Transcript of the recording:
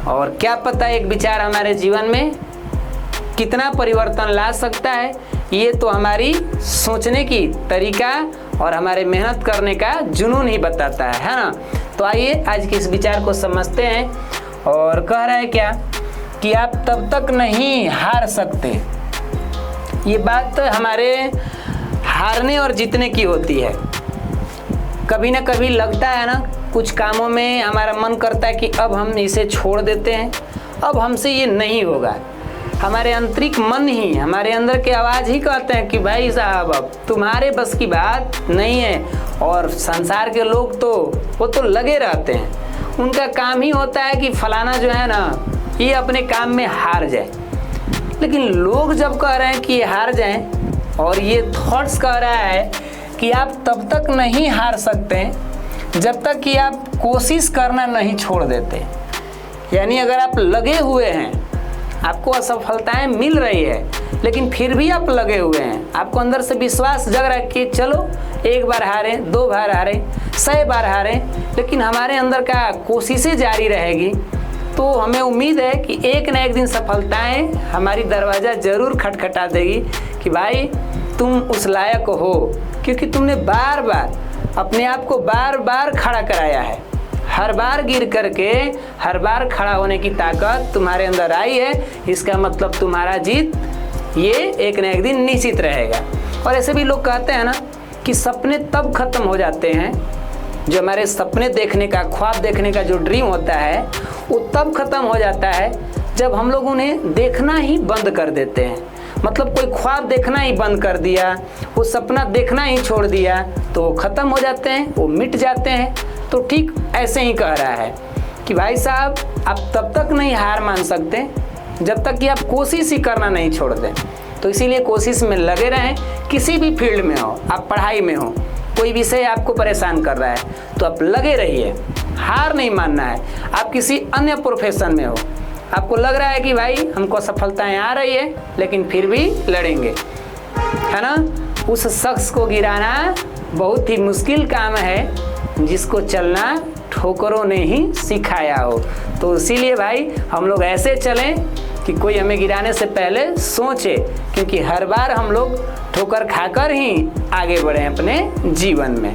और क्या पता एक विचार हमारे जीवन में कितना परिवर्तन ला सकता है, ये तो हमारी सोचने की तरीका और हमारे मेहनत करने का जुनून ही बताता है ना। तो आइए आज के इस विचार को समझते हैं। और कह रहा है क्या कि आप तब तक नहीं हार सकते। ये बात हमारे हारने और जीतने की होती है। कभी ना कभी लगता है ना, कुछ कामों में हमारा मन करता है कि अब हम इसे छोड़ देते हैं, अब हमसे ये नहीं होगा। हमारे आंतरिक मन ही, हमारे अंदर के आवाज़ ही कहते हैं कि भाई साहब अब तुम्हारे बस की बात नहीं है। और संसार के लोग तो वो तो लगे रहते हैं, उनका काम ही होता है कि फलाना जो है ना ये अपने काम में हार जाए। लेकिन लोग जब कह रहे हैं कि ये हार जाएं, और ये थॉट्स कह रहा है कि आप तब तक नहीं हार सकते जब तक कि आप कोशिश करना नहीं छोड़ देते। यानी अगर आप लगे हुए हैं, आपको असफलताएं मिल रही है, लेकिन फिर भी आप लगे हुए हैं, आपको अंदर से विश्वास जग रहा है कि चलो एक बार हारे, 2 बार हारे, 100 बार हारे, लेकिन हमारे अंदर का कोशिशें जारी रहेगी, तो हमें उम्मीद है कि एक न एक दिन सफलताएं हमारी दरवाज़ा ज़रूर खटखटा देगी कि भाई तुम उस लायक हो, क्योंकि तुमने बार बार अपने आप को बार बार खड़ा कराया है। हर बार गिर करके हर बार खड़ा होने की ताकत तुम्हारे अंदर आई है। इसका मतलब तुम्हारा जीत ये एक न एक दिन निश्चित रहेगा। और ऐसे भी लोग कहते हैं ना कि सपने तब खत्म हो जाते हैं, जो हमारे सपने देखने का, ख्वाब देखने का जो ड्रीम होता है वो तब खत्म हो जाता है जब हम लोग उन्हें देखना ही बंद कर देते हैं। मतलब कोई ख्वाब देखना ही बंद कर दिया, वो सपना देखना ही छोड़ दिया, तो वो ख़त्म हो जाते हैं, वो मिट जाते हैं। तो ठीक ऐसे ही कह रहा है कि भाई साहब आप तब तक नहीं हार मान सकते जब तक कि आप कोशिश ही करना नहीं छोड़ दें। तो इसीलिए कोशिश में लगे रहें। किसी भी फील्ड में हो, आप पढ़ाई में हो, कोई विषय आपको परेशान कर रहा है तो आप लगे रहिए, हार नहीं मानना है। आप किसी अन्य प्रोफेशन में हो, आपको लग रहा है कि भाई हमको सफलताएं आ रही है, लेकिन फिर भी लड़ेंगे, है ना। उस शख्स को गिराना बहुत ही मुश्किल काम है जिसको चलना ठोकरों ने ही सिखाया हो। तो इसीलिए भाई हम लोग ऐसे चलें कि कोई हमें गिराने से पहले सोचे, क्योंकि हर बार हम लोग ठोकर खाकर ही आगे बढ़ें अपने जीवन में।